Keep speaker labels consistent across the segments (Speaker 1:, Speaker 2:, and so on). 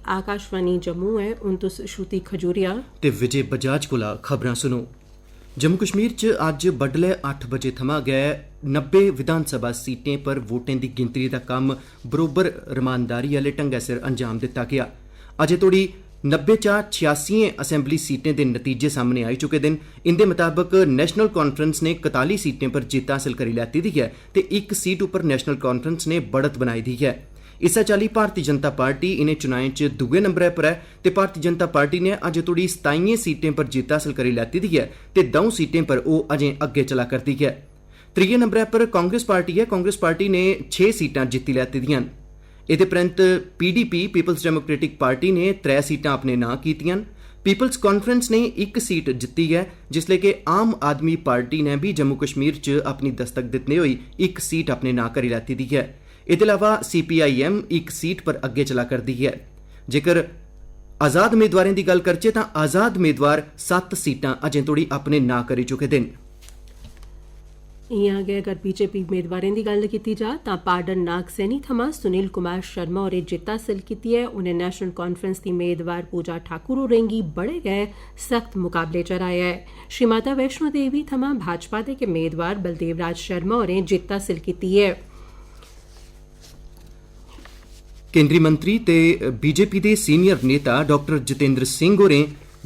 Speaker 1: आकाशवाणी जम्मू है हूं तुस श्रुति खजूरिया
Speaker 2: ते विजय बजाज कोला खबरां सुनो। जम्मू कश्मीर च अज्ज बड्डलै 8 बजे थमां गै 90 विधानसभा सीटें पर वोटें दी गिनतरी दा कम्म बरोबर रमानदारी आह्ले ढंगै सिर अंजाम दित्ता गेआ। अजें तोड़ी 90 चा 86 असैंबली सीटें दे नतीजे सामने आई चुके दे न। इंदे मताबक नेशनल कॉन्फ्रेंस ने 41 सीटें पर जित्त हासल करी लैती दी ऐ ते इक सीट उप्पर नेशनल कॉन्फ्रेंस ने बढ़त बनाई दी ऐ। इस्सै चाल्ली भारतीय जनता पार्टी इनें चुनाएं च दुए नंबरै पर ऐ ते भारतीय जनता पार्टी ने अजें तोड़ी 27 सीटें पर जित्त हासल करी लैती दी ऐ ते 2 सीटें पर ओह् अजें अग्गे चला करदी ऐ। त्रिये नंबरै पर कांग्रेस पार्टी ऐ। कांग्रेस पार्टी ने 6 सीटां जित्ती लैती दियां न। एह्दे परैंत पीडीपी पीपल्स डेमोक्रेटिक पार्टी ने 3 सीटां अपने नां कीतियां न। पीपल्स कॉन्फ्रेंस ने 1 सीट जित्ती ऐ जिसलै कि आम आदमी पार्टी ने भी जम्मू कश्मीर च अपनी दस्तक दित्ते होई 1 सीट अपने नां करी लैती दी ऐ। एह्दे अलावा CPIM 1 सीट पर अग्गे चला करदी है। जेकर आज़ाद मेदवारें दी गल्ल करचै तां आज़ाद मेदवार 7 सीटां अजें तोड़ी अपने नां करी चुके दे न।
Speaker 1: इयां गै अगर बीजेपी मेदवारें दी गल्ल कीती जा तां पाडन नागसैनी थमां सुनील कुमार शर्मा होरें जित्त हासल कीती ऐ। उनें नेशनल कॉन्फ्रेंस दी मेदवार पूजा ठाकुर होरें गी बड़े गै सख्त मुकाबले च हराया ऐ। श्री माता वैष्णो देवी थमां भाजपा दे के मेदवार बलदेव राज शर्मा होरें जित्त हासल कीती ऐ।
Speaker 2: केंद्री मंत्री ते बीजेपी दे सीनियर नेता डॉक्टर जितेंद्र सिंह होरें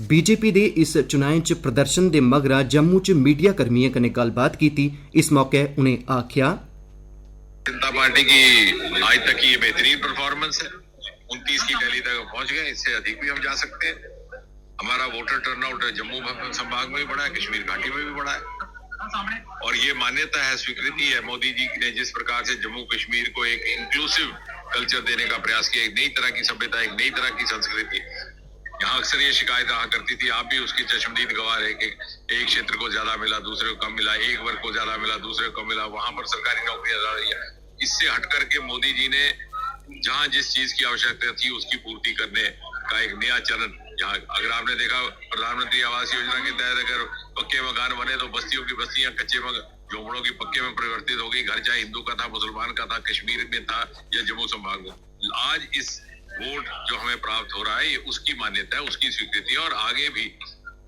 Speaker 2: बीजेपी दे इस चुनाएं च प्रदर्शन दे मगरा जम्मू च मीडिया कर्मियें कन्नै गल्लबात कीती। इस मौके उनें आख्या,
Speaker 3: जनता पार्टी की आज तक की ये बेहतरीन परफॉर्मेंस है। 29 की दिल्ली तक पहुंच गए, इससे अधिक भी हम जा सकते हैं। हमारा वोटर टर्नआउट जम्मू संभाग में भी बढ़ा है, कश्मीर घाटी में भी बढ़ा है और ये मान्यता है, स्वीकृति है मोदी जी ने जिस प्रकार से जम्मू कश्मीर को एक इंक्लूसिव कल्चर देने का प्रयास किया, एक नई तरह की सभ्यता, एक नई तरह की संस्कृति। यहाँ अक्सर ये शिकायत रहा करती थी, आप भी उसकी चश्मदीद गवाह है कि एक क्षेत्र को ज्यादा मिला, दूसरे को कम मिला, एक वर्ग को ज्यादा मिला, दूसरे को कम मिला, वहां पर सरकारी नौकरियां ज्यादा रही है। इससे हट करके मोदी जी ने जहाँ जिस चीज की आवश्यकता थी उसकी पूर्ति करने का एक नया चरण, यहाँ अगर आपने देखा प्रधानमंत्री आवास योजना के तहत अगर पक्के मकान बने तो बस्तियों की बस्तियां कच्चे झोपड़ों की पक्के में परिवर्तित हो गई। घर चाहे हिंदू का था, मुसलमान का था, कश्मीर में था या जम्मू संभाग में। आज इस वोट जो हमें प्राप्त हो रहा है ये उसकी मान्यता है, उसकी स्वीकृति है और आगे भी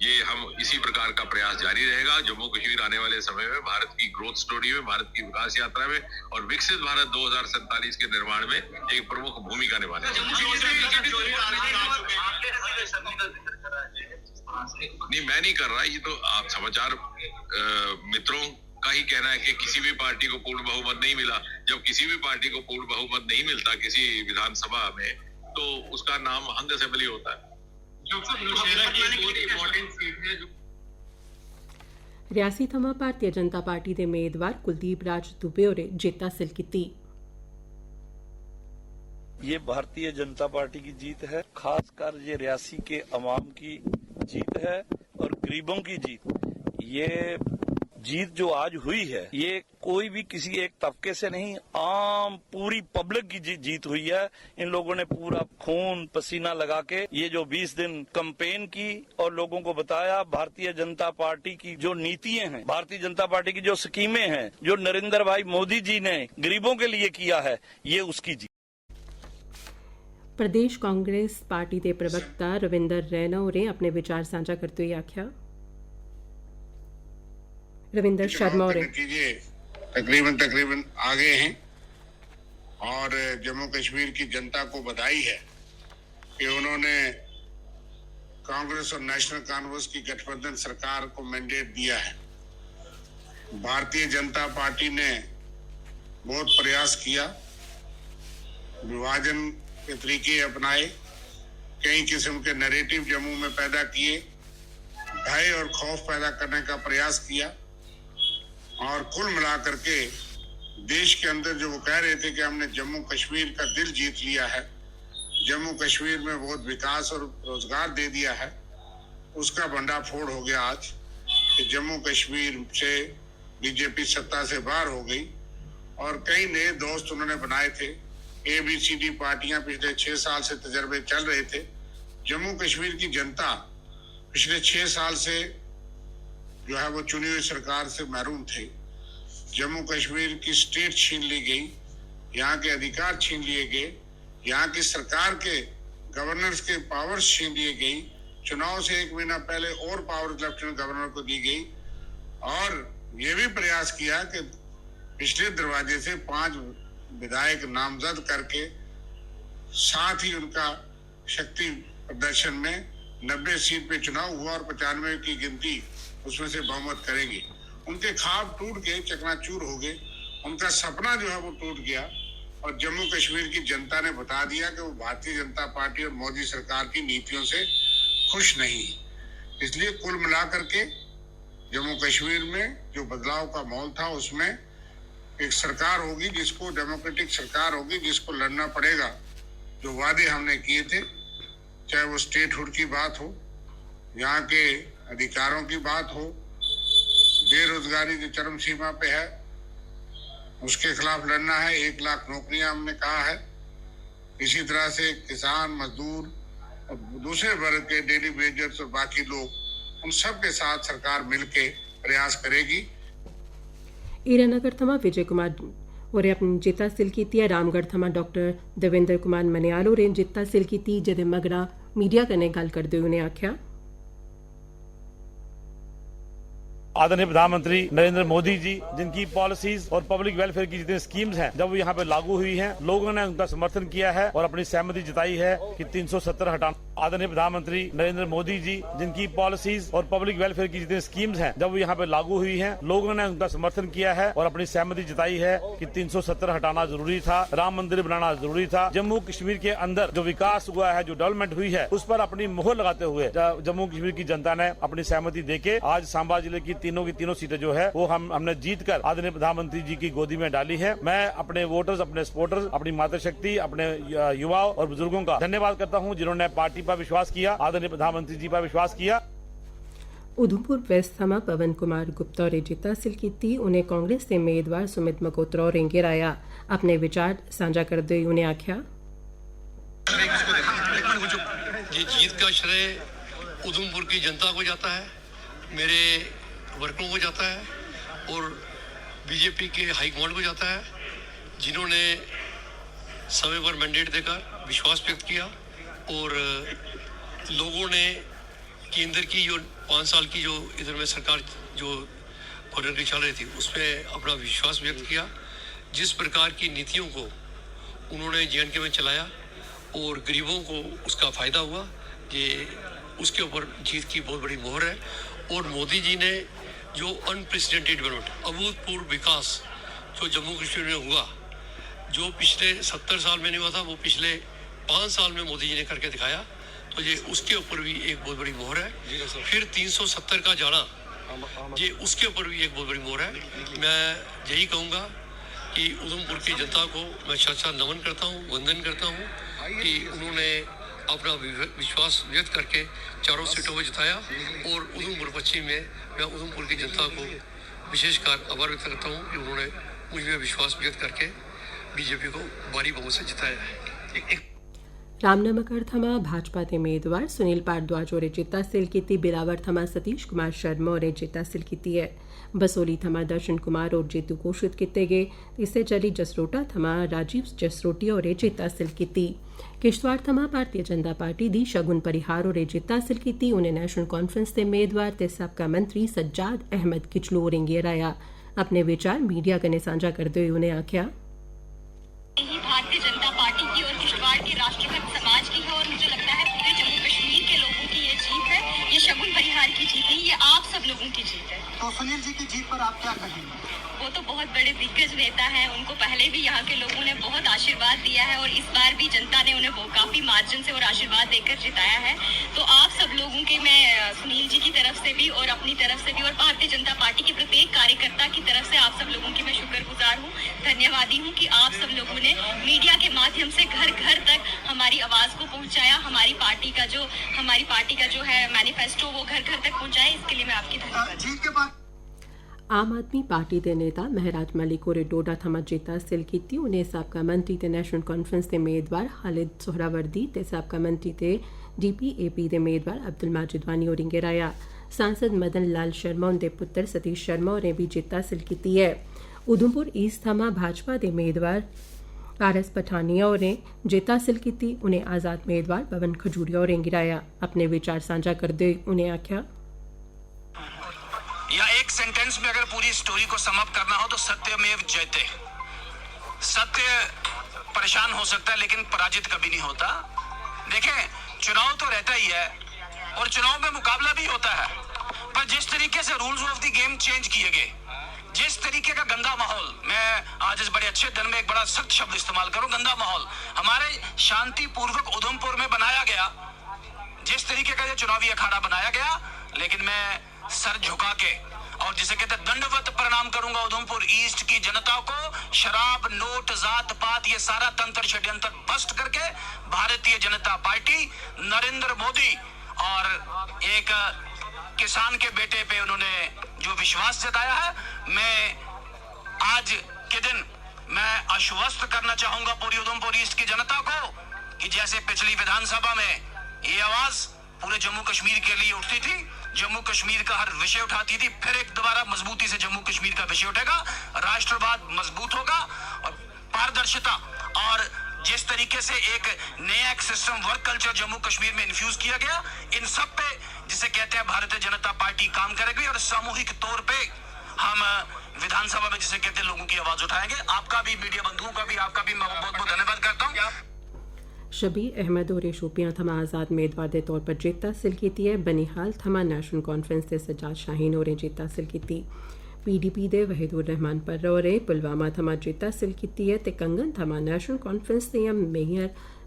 Speaker 3: ये हम इसी प्रकार का प्रयास जारी रहेगा। जम्मू कश्मीर आने वाले समय में भारत की ग्रोथ स्टोरी में, भारत की विकास यात्रा में और विकसित भारत 2047 के निर्माण में एक प्रमुख भूमिका निभाने नहीं, मैं नहीं कर रहा। ये तो आप समाचार मित्रों का ही कहना है कि किसी भी पार्टी को पूर्ण बहुमत नहीं मिला। जब किसी भी पार्टी को पूर्ण बहुमत नहीं मिलता किसी विधानसभा में तो उसका नाम हंग असेंबली होता है।
Speaker 1: रियासी थमां भारतीय जनता पार्टी दे मेदवार कुलदीप राज दुबे होरें जित्त हासल कीती।
Speaker 4: ये भारतीय जनता पार्टी की जीत है, खासकर ये रियासी के अवाम की जीत है और गरीबों की जीत। ये जीत जो आज हुई है ये कोई भी किसी एक तबके से नहीं, आम पूरी पब्लिक की जीत हुई है। इन लोगों ने पूरा खून पसीना लगा के ये जो 20 दिन कैंपेन की और लोगों को बताया भारतीय जनता पार्टी की जो नीतियां हैं, भारतीय जनता पार्टी की जो स्कीमें हैं, जो नरेंद्र भाई मोदी जी ने गरीबों के लिए किया है, ये उसकी जीत।
Speaker 1: प्रदेश कांग्रेस पार्टी के प्रवक्ता रविंदर रैना होरें अपने विचार साझा करते हुए आख्या, रविंदर शर्मा और
Speaker 5: तकरीबन आ गए हैं और जम्मू कश्मीर की जनता को बधाई है कि उन्होंने कांग्रेस और नेशनल कॉन्फ्रेंस की गठबंधन सरकार को मैंडेट दिया है। भारतीय जनता पार्टी ने बहुत प्रयास किया, विभाजन के तरीके अपनाए, कई किस्म के नैरेटिव जम्मू में पैदा किए, भय और खौफ पैदा करने का प्रयास किया और कुल मिलाकर के देश के अंदर जो वो कह रहे थे कि हमने जम्मू कश्मीर का दिल जीत लिया है, जम्मू कश्मीर में बहुत विकास और रोजगार दे दिया है, उसका भंडाफोड़ हो गया आज कि जम्मू कश्मीर से बीजेपी सत्ता से बाहर हो गई और कई नए दोस्त उन्होंने बनाए थे। ABCD पार्टियां पिछले 6 साल से तजर्बे चल रहे थे। जम्मू कश्मीर की जनता पिछले 6 साल से जो है वो चुनी हुई सरकार से महरूम थे। जम्मू कश्मीर की स्टेट छीन ली गई, यहाँ के अधिकार छीन लिए गए, यहाँ की सरकार के गवर्नर्स के पावर्स छीन लिए गई। चुनाव से 1 महीना पहले और पावर लेफ्टिनेंट गवर्नर को दी गई और ये भी प्रयास किया कि पिछले दरवाजे से 5 विधायक नामजद करके साथ ही उनका शक्ति प्रदर्शन में 90 सीट पे चुनाव हुआ और 95 की गिनती उसमें से बहुमत करेगी। उनके ख्वाब टूट गए, चकनाचूर हो गए, उनका सपना जो है वो टूट गया और जम्मू कश्मीर की जनता ने बता दिया कि वो भारतीय जनता पार्टी और मोदी सरकार की नीतियों से खुश नहीं। इसलिए कुल मिलाकर के जम्मू कश्मीर में जो बदलाव का माहौल था उसमें एक सरकार होगी जिसको डेमोक्रेटिक सरकार होगी जिसको लड़ना पड़ेगा। जो वादे हमने किए थे, चाहे वो स्टेटहुड की बात हो, यहाँ के अधिकारों की बात हो, बेरोजगारी जो चरम सीमा पे है उसके खिलाफ लड़ना है, 1 लाख नौकरियां हमने कहा है। इसी तरह से किसान, मजदूर और दूसरे वर्ग के डेली वेजर्स और बाकी लोग, उन सब के साथ सरकार मिलके प्रयास करेगी।
Speaker 1: ईरानगर थमा विजय कुमार और अपनी जित हासिल की। रामगढ़ थमा डॉक्टर देवेंद्र कुमार मनियाल होरें जित हासिल की, जेदे मगरा मीडिया कन्नै गल करदे होई उनें आखेआ,
Speaker 4: आदरणीय प्रधानमंत्री नरेंद्र मोदी जी जिनकी पॉलिसीज और पब्लिक वेलफेयर की जितनी स्कीम्स हैं जब वो यहाँ पे लागू हुई हैं, लोगों ने उनका समर्थन किया है और अपनी सहमति जताई है कि 370 हटाना। आदरणीय प्रधानमंत्री नरेंद्र मोदी जी जिनकी पॉलिसीज और पब्लिक वेलफेयर की जितनी स्कीम्स हैं जब वो यहाँ पे लागू हुई हैं, लोगों ने उनका समर्थन किया है और अपनी सहमति जताई है कि 370 हटाना जरूरी था, राम मंदिर बनाना जरूरी था। जम्मू कश्मीर के अंदर जो विकास हुआ है, जो डेवलपमेंट हुई है, उस पर अपनी मोहर लगाते हुए जम्मू कश्मीर की जनता ने अपनी सहमति देके आज सांबा जिले की तीनों सीटें जो है वो हमने जीत कर आदरणीय प्रधानमंत्री जी की गोदी में डाली है। मैं अपने वोटर्स, अपने सपोर्टर्स, अपनी मातृशक्ति, अपने युवाओं और बुजुर्गों का धन्यवाद करता हूं जिन्होंने पार्टी पर विश्वास किया, आदरणीय प्रधानमंत्री जी पर विश्वास किया।
Speaker 1: उधमपुर वेस्ट थमा पवन कुमार गुप्ता होरें जित हासिल की। उन्हें कांग्रेस के उम्मीदवार सुमित मगोत्रा होरें गिराया। अपने विचार साझा करते हुए उन्हें आख्या,
Speaker 6: ये जीत का श्रेय उधमपुर की जनता को जाता है, मेरे वर्करों को जाता है और बीजेपी के हाईकमांड को जाता है जिन्होंने समय पर मैंडेट देकर विश्वास व्यक्त किया और लोगों ने केंद्र की जो 5 साल की जो इधर में सरकार जो गवर्नर की चल रही थी उसमें अपना विश्वास व्यक्त किया। जिस प्रकार की नीतियों को उन्होंने JNK में चलाया और गरीबों को उसका फ़ायदा हुआ, ये उसके ऊपर जीत की बहुत बड़ी मोहर है। और मोदी जी ने जो अनप्रेसिडेंटेड डेवलपमेंट, अभूतपूर्व विकास जो जम्मू कश्मीर में हुआ, जो पिछले 70 साल में नहीं हुआ था, वो पिछले 5 साल में मोदी जी ने करके दिखाया, तो ये उसके ऊपर भी एक बहुत बड़ी मोहर है। फिर 370 का जाना, ये उसके ऊपर भी एक बहुत बड़ी मोहर है। मैं यही कहूँगा कि उधमपुर की जनता को मैं सच्चा नमन करता हूँ, वंदन करता हूँ कि उन्होंने अपना विश्वास व्यक्त करके 4 सीटों में जिताया और उधमपुर पश्चिम में मैं उधमपुर की जनता को विशेषकर आभार व्यक्त करता हूँ कि उन्होंने मुझ में विश्वास व्यक्त करके बीजेपी को भारी बहुमत से जिताया है।
Speaker 1: रामनगर थमा भाजपा के उम्मीदवार सुनील भारद्वाज होरें जित हासिल की। बिलावर थमा सतीश कुमार शर्मा होरें जित हासिल की है। बसोली थमा दर्शन कुमार और जेतू घोषित किए गए। इसे चाल्ली जसरोटा थमा राजीव जसरोटिया होरें जित हासिल की। किश्तवाड़ थमा भारतीय जनता पार्टी दी शगुन परिहार होरें जित हासिल की। उन्हें नेशनल कॉन्फ्रेंस के उम्मीदवार ते साबका मंत्री सज्जाद अहमद किचलू होरें गी हराया। अपने विचार मीडिया कन्नै साझा करते हुए उन्हें आख्या,
Speaker 7: भारतीय जनता पार्टी की और किश्तवाड़ के राष्ट्रभक्त समाज की है और मुझे लगता है पूरे जम्मू कश्मीर के लोगों की ये जीत है। ये शगुन परिहार की जीत नहीं, ये आप सब लोगों की जीत है।
Speaker 8: तो सुनील जी की जीत पर आप क्या कहेंगे?
Speaker 7: वो तो बहुत बड़े दिग्गज नेता हैं, उनको पहले भी यहाँ के लोगों ने बहुत आशीर्वाद दिया है और इस बार भी जनता ने उन्हें काफी मार्जिन से और आशीर्वाद देकर जिताया है। तो आप सब लोगों के मैं सुनील जी की तरफ से भी और अपनी तरफ से भी और भारतीय जनता पार्टी के प्रत्येक कार्यकर्ता की तरफ से आप सब लोगों की मैं शुक्रगुजार हूँ, धन्यवादी हूँ कि आप सब लोगों ने मीडिया के माध्यम से घर घर तक हमारी आवाज को पहुँचाया, हमारी पार्टी का जो है मैनिफेस्टो वो घर घर तक पहुँचाया। इसके लिए मैं आपकी धन्यवाद।
Speaker 1: आम आदमी पार्टी के नेता महराज मलिक होरें डोडा थमा जित हासिल की। उन्हें साबका मंत्री ते नेशनल कॉन्फ्रेंस के उम्मीदवार खालिद सोहरावर्दी ते साबका मंत्री ते DPAP के उम्मीदवार अब्दुल माजिद वानी होरें गिराया। सांसद मदन लाल शर्मा उनके पुत्र सतीश शर्मा होरें भी जित हासिल की है। उधमपुर ईस्ट थमा भाजपा के उम्मीदवार पारस पठानिया होरें जित हासिल कीती। उनें आजाद मेदवार पवन खजूरिया होरें गिराया। अपने विचार साझा करदे होई उनें आखेआ,
Speaker 9: या एक सेंटेंस में अगर पूरी स्टोरी को समअप करना हो तो सत्यमेव जयते। सत्य परेशान हो सकता है लेकिन पराजित कभी नहीं होता। देखें, चुनाव तो रहता ही है और चुनाव में मुकाबला भी होता है, पर जिस तरीके से rules of the game change किए गए, जिस तरीके का गंदा माहौल, मैं आज इस बड़े अच्छे दिन में एक बड़ा सख्त शब्द इस्तेमाल करूं, गंदा माहौल हमारे शांतिपूर्वक उधमपुर में बनाया गया, जिस तरीके का ये चुनावी अखाड़ा बनाया गया, लेकिन मैं सर झुका के और जिसे कहते हैं दंडवत प्रणाम करूंगा उधमपुर ईस्ट की जनता को। शराब, नोट, जात पात, ये सारा तंत्र षड्यंत्र बस्ट करके भारतीय जनता पार्टी, नरेंद्र मोदी और एक किसान के बेटे पे उन्होंने जो विश्वास जताया है, मैं आज के दिन मैं आश्वस्त करना चाहूंगा पूरी उधमपुर ईस्ट की जनता को कि जैसे पिछली विधानसभा में ये आवाज पूरे जम्मू कश्मीर के लिए उठती थी, जम्मू कश्मीर का हर विषय उठाती थी, फिर एक दोबारा मजबूती से जम्मू कश्मीर का विषय उठेगा, राष्ट्रवाद मजबूत होगा और पारदर्शिता और जिस तरीके से एक नया एक system work culture Jammu Kashmir में इन्फ्यूज किया गया, इन सब पे जिसे कहते हैं भारतीय जनता पार्टी काम करेगी और सामूहिक तौर पे हम विधानसभा में जिसे कहते हैं लोगों की आवाज उठाएंगे। आपका भी, मीडिया बंधुओं का भी, आपका भी मैं बहुत बहुत धन्यवाद करता हूँ।
Speaker 1: शबीर अहमद होरें शोपियां थमां आजाद मेदवार दे तौर पर जित हासिल कीती है। बनिहाल थमां नेशनल कॉन्फ्रेंस दे सज्जाद शाहीन होरें जित हासिल कीती। PDP दे वहीदुर रहमान पर्रा होरें पुलवामा थमां जित हासिल कीती है ते कंगन थमां नेशनल कॉन्फ्रेंस दे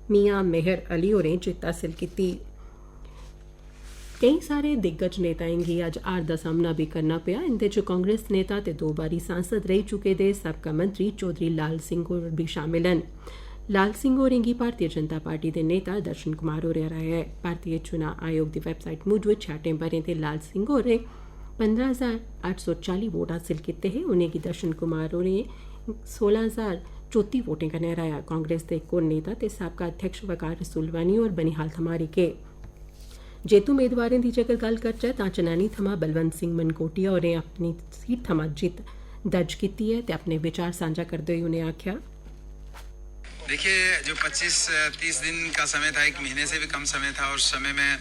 Speaker 1: मियां मेहर अली होरें जित हासिल कीती। केईं सारे दिग्गज नेताएं गी अज्ज हार दा सामना भी करना पेआ। इंदे च कांग्रेस नेता ते 2 बारी सांसद रेही चुके दे सबका मंत्री चौधरी लाल सिंह होर भी शामिल न। लाल सिंह होरें गी भारतीय जनता पार्टी दे नेता दर्शन कुमार होरें हराया है। भारतीय चुनाव आयोग दी वैबसाइट मूजब 66 ब'रें दे लाल सिंह होरें 15,840 वोट हासिल कीते हे। उनेंगी दर्शन कुमार होरें 16,034 वोटें कन्नै हराया। कांग्रेस दे इक होर नेता ते साबका अध्यक्ष वकार रसूलवानी होर बनिहाल थमां हारी गे। जेतू मेदवारें दी जेकर गल्ल करचै तां चनैनी थमां बलवंत सिंह मनकोटिया होरें अपनी सीट थमां जित दर्ज कीती है ते अपने विचार सांझा करदे होई उनें आखेआ,
Speaker 10: देखिए, जो 25-30 दिन का समय था, 1 महीने से भी कम समय था, और समय में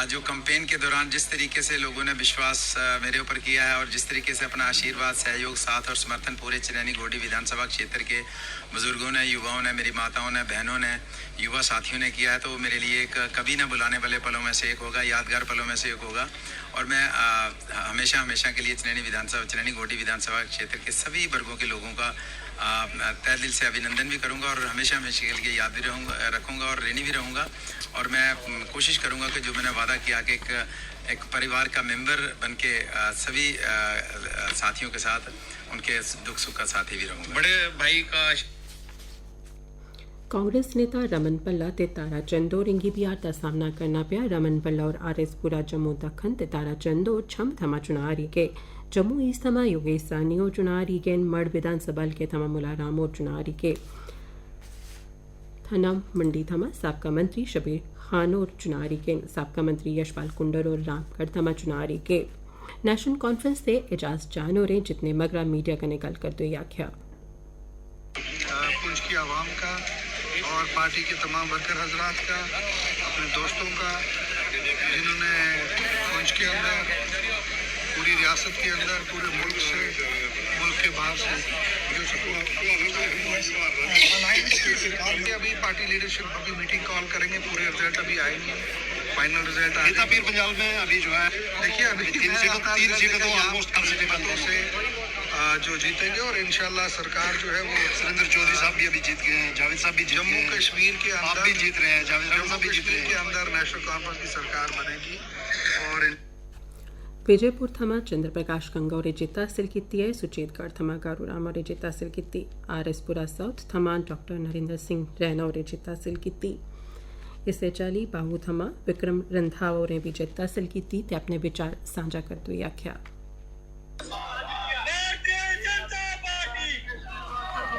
Speaker 10: जो कैंपेन के दौरान जिस तरीके से लोगों ने विश्वास मेरे ऊपर किया है और जिस तरीके से अपना आशीर्वाद, सहयोग, साथ और समर्थन पूरे चनैनी गोडी विधानसभा क्षेत्र के बुजुर्गों ने, युवाओं ने, मेरी माताओं ने, बहनों ने, युवा साथियों ने किया है, तो मेरे लिए एक कभी न भुलाने वाले पलों में से एक होगा, यादगार पलों में से एक होगा। और मैं हमेशा के लिए चनैनी गोडी विधानसभा क्षेत्र के सभी वर्गों के लोगों का तहे दिल से अभिनंदन भी करूंगा और हमेशा के लिए याद भी रखूंगा और ऋणी भी रहूंगा। और मैं कोशिश करूंगा कि जो मैंने वादा किया कि एक परिवार का मेंबर बनके सभी साथियों के साथ उनके दुख सुख का साथी भी रहूंगा। बड़े भाई का
Speaker 1: कांग्रेस नेता रमन भल्ला ते तारा चंद होरें गी भी हार दा सामना करना पेआ। रमन भल्ला और RS पुरा जम्मू दक्खन ते तारा चंद होर छम थमां चुनां हारी गे। जम्मू ईस्ट थमां योगेश सानी होर चुनां हारी गे। मढ़ विधानसभा हल्के थमां मुला राम होर चुनां हारी गे। थना मंडी थमां साबका मंत्री शबीर खान होर चुनां हारी गे। साबका मंत्री यशपाल कुंडर होर रामगढ़ थमां चुनां हारी गे। नेशनल कॉन्फ्रेंस दे एजाज जान होरें जितने मगरा मीडिया कन्नै गल्ल करदे होई आखेआ,
Speaker 8: पुंछ की आवाम का और पार्टी के तमाम वर्कर हजरात का, अपने दोस्तों का, जिन्होंने पुंछ के अंदर, पूरी रियासत के अंदर, पूरे मुल्क से, मुल्क के बाहर से जो सपोर्ट अभी पार्टी लीडरशिप अभी मीटिंग कॉल करेंगे। पूरे रिजल्ट अभी आए नहीं है, फाइनल रिजल्ट आए पीर पंजाब में अभी जो है, देखिए अभी 3 सीटें तो ऑलमोस्ट हर सीटें से जो जीतेंगे और इंशाल्लाह सरकार जो है वो
Speaker 10: सुरेंद्र चौधरी साहब भी अभी जीत गए हैं, जावेद साहब भी
Speaker 8: जम्मू कश्मीर के अंदर
Speaker 10: आप भी जीत रहे हैं, जावेद साहब भी जीत रहे हैं,
Speaker 8: के अंदर नेशनल कॉन्फ्रेंस की सरकार बनेगी। और
Speaker 1: विजयपुर थमां चंद्र प्रकाश गंगा होरें जित हासिल कीती है। सुचेतगढ़ थमां गारू राम होरें जित हासिल कीती। RS पुरा साउथ थमां डॉक्टर नरेंद्र सिंह रैना होरें जित हासिल कीती। इस्सै चाल्ली बाहू थमां विक्रम रंधावा होरें भी जित हासिल कीती ते अपने विचार सांझा करदे होई आखेआ,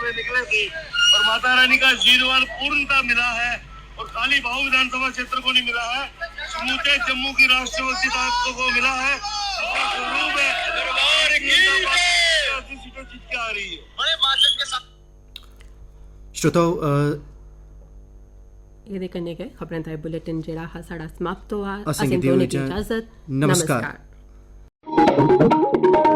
Speaker 11: निकलेगी और माता रानी का आशीर्वाद पूर्णता मिला है और खाली बाहू विधानसभा क्षेत्र को नहीं मिला है, समूचे जम्मू की राष्ट्रवादी ताकतों को मिला है। सीटें जीत के आ रही है।
Speaker 2: श्रोताओ
Speaker 1: एह्दे कन्नै गै खबरें दा बुलेटिन जेह्ड़ा हा साढ़ा समाप्त होआ
Speaker 2: असेंगी
Speaker 1: असें
Speaker 2: देओ
Speaker 1: दोनें गी
Speaker 2: इजाजत।
Speaker 1: इजाजत
Speaker 2: नमस्कार।
Speaker 1: नमस्कार।